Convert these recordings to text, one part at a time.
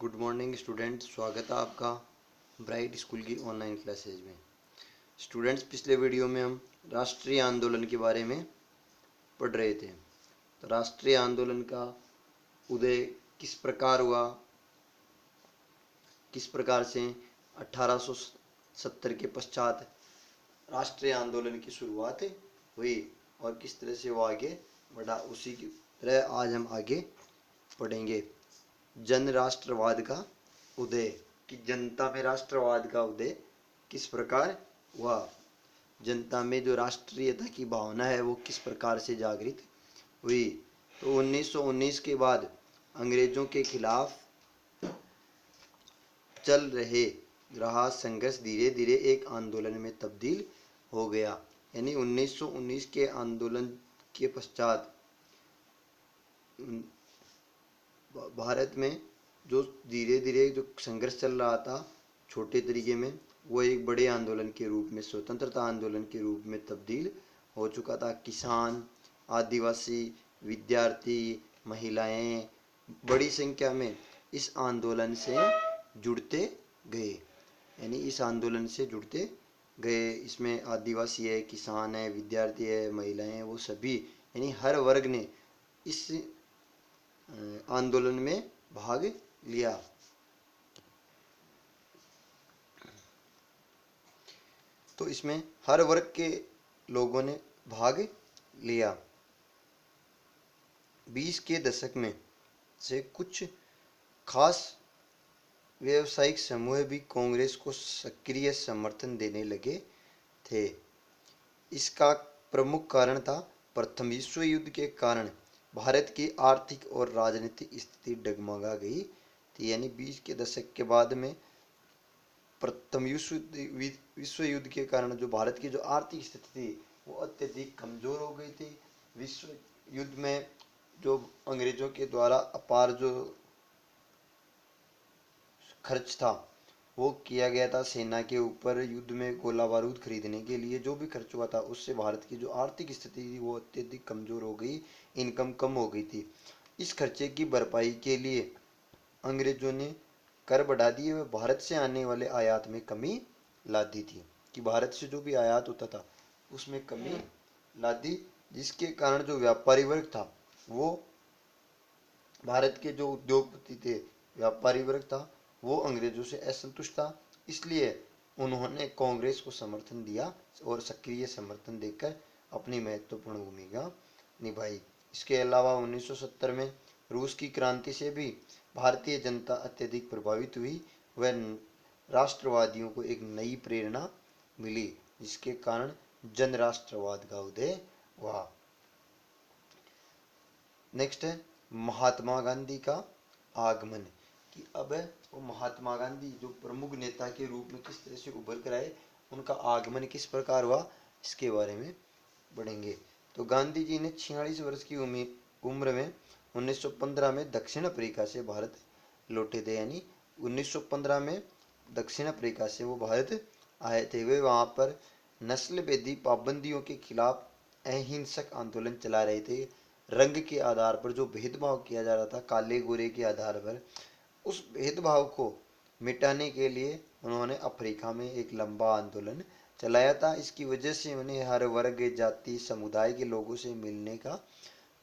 Good morning student, स्वागत है आपका ब्राइट स्कूल की ऑनलाइन क्लासेज में। स्टूडेंट्स, पिछले वीडियो में हम राष्ट्रीय आंदोलन के बारे में पढ़ रहे थे। तो राष्ट्रीय आंदोलन का उदय किस प्रकार हुआ, किस प्रकार से 1870 के पश्चात राष्ट्रीय आंदोलन की शुरुआत हुई और किस तरह से वो आगे बढ़ा, उसी की तरह आज हम आगे पढ़ेंगे। जन राष्ट्रवाद का उदय, कि जनता में राष्ट्रवाद का उदय किस प्रकार हुआ, जनता में जो राष्ट्रीयता की भावना है वो किस प्रकार से जागृत हुई। तो 1919 के बाद अंग्रेजों के खिलाफ चल रहा संघर्ष धीरे धीरे एक आंदोलन में तब्दील हो गया। यानी 1919 के आंदोलन के पश्चात भारत में जो धीरे धीरे जो संघर्ष चल रहा था छोटे तरीके में, वो एक बड़े आंदोलन के रूप में, स्वतंत्रता आंदोलन के रूप में तब्दील हो चुका था। किसान, आदिवासी, विद्यार्थी, महिलाएं बड़ी संख्या में इस आंदोलन से जुड़ते गए। यानी इस आंदोलन से जुड़ते गए। इसमें आदिवासी है, किसान है, विद्यार्थी है, महिलाएं, वो सभी यानी हर वर्ग ने इस आंदोलन में भाग लिया। तो इसमें हर वर्ग के लोगों ने भाग लिया। 20 के दशक में से कुछ खास व्यावसायिक समूह भी कांग्रेस को सक्रिय समर्थन देने लगे थे। इसका प्रमुख कारण था प्रथम विश्व युद्ध के कारण भारत की आर्थिक और राजनीतिक स्थिति डगमगा गई थी। यानी 20 के दशक के बाद में प्रथम विश्व युद्ध के कारण जो भारत की जो आर्थिक स्थिति थी वो अत्यधिक कमजोर हो गई थी। विश्व युद्ध में जो अंग्रेजों के द्वारा अपार जो खर्च था वो किया गया था सेना के ऊपर, युद्ध में गोला बारूद खरीदने के लिए जो भी खर्च हुआ था उससे भारत की जो आर्थिक स्थिति थी वो अत्यधिक कमजोर हो गई, इनकम कम हो गई थी। इस खर्चे की भरपाई के लिए अंग्रेजों ने कर बढ़ा दिए व भारत से आने वाले आयात में कमी ला दी थी, कि भारत से जो भी आयात होता था उसमें कमी ला दी, जिसके कारण जो व्यापारी वर्ग था वो, भारत के जो उद्योगपति थे, व्यापारी वर्ग था, वो अंग्रेजों से असंतुष्ट था। इसलिए उन्होंने कांग्रेस को समर्थन दिया और सक्रिय समर्थन देकर अपनी महत्वपूर्ण भूमिका निभाई। इसके अलावा 1970 में रूस की क्रांति से भी भारतीय जनता अत्यधिक प्रभावित हुई व राष्ट्रवादियों को एक नई प्रेरणा मिली, जिसके कारण जन राष्ट्रवाद का उदय हुआ। नेक्स्ट है महात्मा गांधी का आगमन, कि अब वो महात्मा गांधी जो प्रमुख नेता के रूप में किस तरह से उभर कर आए, उनका आगमन किस प्रकार हुआ, इसके बारे में पढ़ेंगे। तो गांधी जी ने 46 वर्ष की उम्र में 1915 में दक्षिण अफ्रीका से भारत लौटे थे। यानी 1915 में दक्षिण अफ्रीका से वो भारत आए थे। वे वहाँ पर नस्ल भेदी पाबंदियों के खिलाफ अहिंसक आंदोलन चला रहे थे। रंग के आधार पर जो भेदभाव किया जा रहा था, काले गोरे के आधार पर, उस भेदभाव को मिटाने के लिए उन्होंने अफ्रीका में एक लंबा आंदोलन चलाया था। इसकी वजह से उन्हें हर वर्ग, जाति, समुदाय के लोगों से मिलने का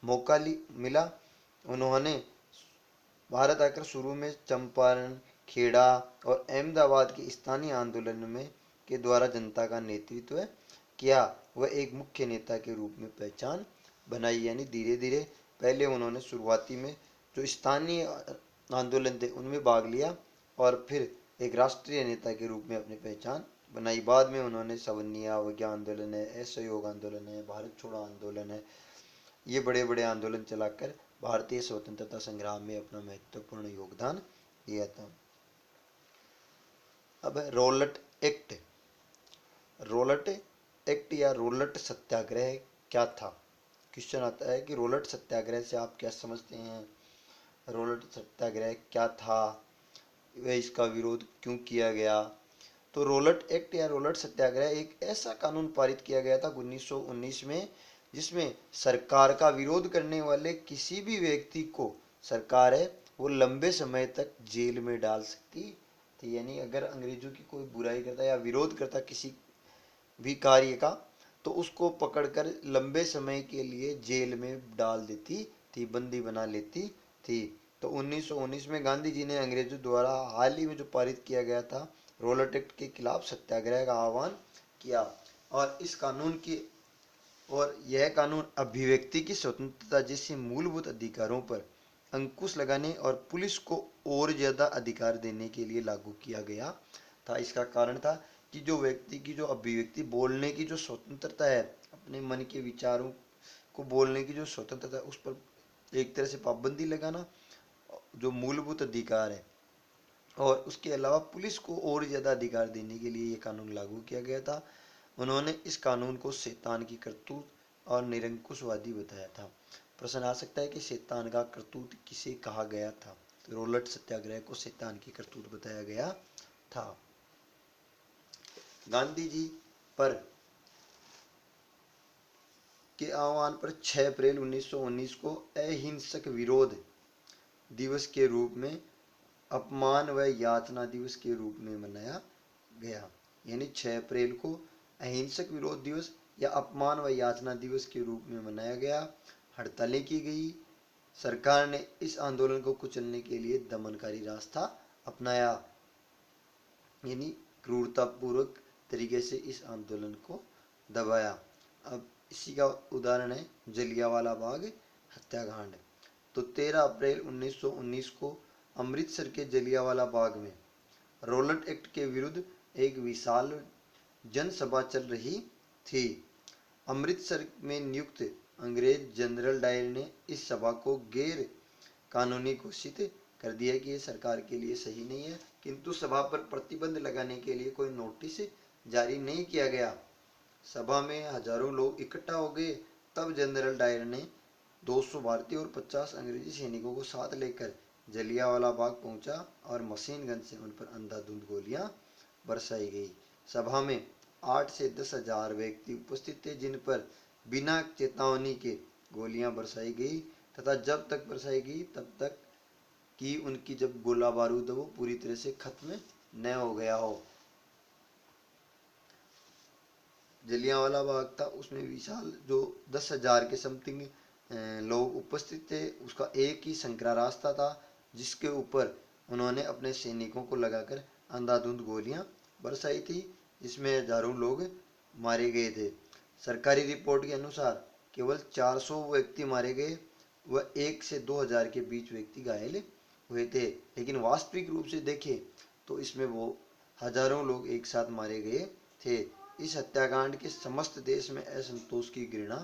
मौका मिला। उन्होंने भारत आकर शुरू में चंपारण, खेड़ा और अहमदाबाद के स्थानीय आंदोलन में के द्वारा जनता का नेतृत्व किया। वह एक मुख्य नेता के रूप में पहचान बनाई। यानी धीरे धीरे पहले उन्होंने शुरुआती में जो स्थानीय आंदोलन थे उनमें भाग लिया और फिर एक राष्ट्रीय नेता के रूप में अपनी पहचान बनाई। बाद में उन्होंने सवनिया अवज्ञा आंदोलन है, असहयोग आंदोलन है, भारत छोड़ो आंदोलन है, ये बड़े बड़े आंदोलन चलाकर भारतीय स्वतंत्रता संग्राम में अपना महत्वपूर्ण योगदान दिया था। अब है रोलट एक्ट। रोलट एक्ट या रोलट सत्याग्रह क्या था? क्वेश्चन आता है कि रोलट सत्याग्रह से आप क्या समझते हैं, रोलट सत्याग्रह क्या था, वह इसका विरोध क्यों किया गया? तो रोलट एक्ट या रोलट सत्याग्रह एक ऐसा कानून पारित किया गया था 1919 में, जिसमें सरकार का विरोध करने वाले किसी भी व्यक्ति को सरकार है वो लंबे समय तक जेल में डाल सकती थी। यानी अगर अंग्रेजों की कोई बुराई करता या विरोध करता किसी भी कार्य का, तो उसको पकड़कर लंबे समय के लिए जेल में डाल देती थी, बंदी बना लेती थी। तो 1919 में गांधी जी ने अंग्रेजों द्वारा हाल ही में जो पारित किया गया था रोलट एक्ट के खिलाफ सत्याग्रह का आह्वान किया। और इस कानून की और यह कानून अभिव्यक्ति की स्वतंत्रता जैसे मूलभूत अधिकारों पर अंकुश लगाने और पुलिस को और ज्यादा अधिकार देने के लिए लागू किया गया था। इसका कारण था कि जो व्यक्ति की जो अभिव्यक्ति, बोलने की जो स्वतंत्रता है, अपने मन के विचारों को बोलने की जो स्वतंत्रता है, उस पर एक तरह से पाबंदी लगाना, जो मूलभूत अधिकार है। और उसके अलावा पुलिस को और ज़्यादा अधिकार देने के लिए ये कानून लागू किया गया था। उन्होंने इस कानून को शैतान की करतूत और निरंकुशवादी बताया था। प्रश्न आ सकता है कि शैतान का करतूत किसे कहा गया था? तो रोलट सत्याग्रह को शैतान की करतूत बताया गया था। गांधी जी पर के आह्वान पर 6 अप्रैल 1919 को अहिंसक विरोध दिवस के रूप में, अपमान व यातना दिवस के रूप में मनाया गया। यानी 6 अप्रैल को अहिंसक विरोध दिवस या अपमान व यातना दिवस के रूप में मनाया गया। हड़तालें की गई। सरकार ने इस आंदोलन को कुचलने के लिए दमनकारी रास्ता अपनाया, यानी क्रूरतापूर्वक तरीके से इस आंदोलन को दबाया। अब इसी का उदाहरण है जलियांवाला बाग हत्याकांड। तो 13 अप्रैल 1919 को अमृतसर के जलियांवाला बाग में रोलट एक्ट के विरुद्ध एक विशाल जनसभा चल रही थी। अमृतसर में नियुक्त अंग्रेज जनरल डायर ने इस सभा को गैर कानूनी घोषित कर दिया कि ये सरकार के लिए सही नहीं है, किंतु सभा पर प्रतिबंध लगाने के लिए कोई नोटिस जारी नहीं किया गया। सभा में हजारों लोग इकट्ठा हो गए। तब जनरल डायर ने 200 भारतीय और 50 अंग्रेजी सैनिकों को साथ लेकर जलियांवाला बाग पहुंचा और मशीन गन से उन पर अंधाधुंध गोलियां बरसाई गई। सभा में 8 से 10 हजार व्यक्ति उपस्थित थे, जिन पर बिना चेतावनी के गोलियां बरसाई गई तथा जब तक बरसाई गई तब तक कि उनकी जब गोला बारूद वो पूरी तरह से खत्म न हो गया हो। जलियांवाला बाग था, उसमें विशाल जो 10,000 के समथिंग लोग उपस्थित थे। उसका एक ही संकरा रास्ता था जिसके ऊपर उन्होंने अपने सैनिकों को लगाकर अंधाधुंध गोलियां बरसाई थी, जिसमें हजारों लोग मारे गए थे। सरकारी रिपोर्ट के अनुसार केवल 400 व्यक्ति मारे गए व 1 से 2,000 के बीच व्यक्ति घायल हुए थे। लेकिन वास्तविक रूप से देखें तो इसमें वो हजारों लोग एक साथ मारे गए थे। इस हत्याकांड के समस्त देश में असंतोष की घृणा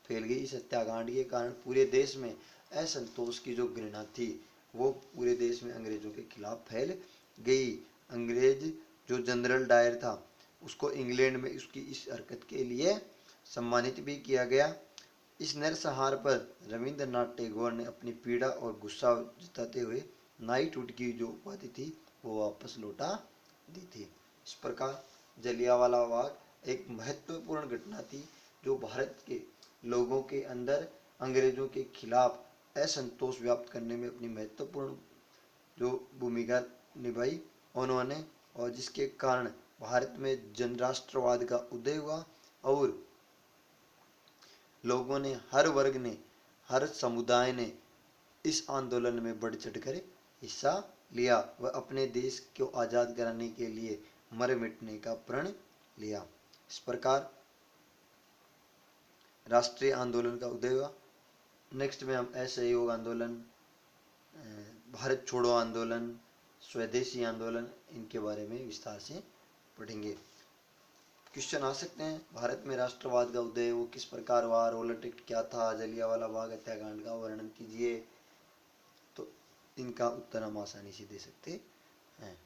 फैल गई। इस हत्याकांड के कारण पूरे देश में असंतोष की जो घृणा थी वो पूरे देश में अंग्रेजों के खिलाफ फैल गई। अंग्रेज जो जनरल डायर था उसको इंग्लैंड में उसकी इस हरकत के लिए सम्मानित भी किया गया। इस नरसंहार पर रविंद्रनाथ टैगोर ने अपनी पीड़ा और गुस्सा जताते हुए नाइटहुड की जो उपाधि थी वो वापस लौटा दी थी। इस प्रकार जलियांवाला बाग एक महत्वपूर्ण घटना थी जो भारत के लोगों के अंदर अंग्रेजों के खिलाफ असंतोष व्याप्त करने में अपनी महत्वपूर्ण जो भूमिका निभाई उन्होंने, और जिसके कारण भारत में जनराष्ट्रवाद का उदय हुआ और लोगों ने, हर वर्ग ने, हर समुदाय ने इस आंदोलन में बढ़ चढ़कर हिस्सा लिया व अपने देश को आज़ाद कराने के लिए मर मिटने का प्रण लिया। इस प्रकार राष्ट्रीय आंदोलन का उदय हुआ। नेक्स्ट में हम असहयोग आंदोलन, भारत छोड़ो आंदोलन, स्वदेशी आंदोलन, इनके बारे में विस्तार से पढ़ेंगे। क्वेश्चन आ सकते हैं, भारत में राष्ट्रवाद का उदय वो किस प्रकार हुआ, रोलट एक्ट क्या था, जलियांवाला बाग हत्याकांड का वर्णन कीजिए। तो इनका उत्तर हम आसानी से दे सकते हैं।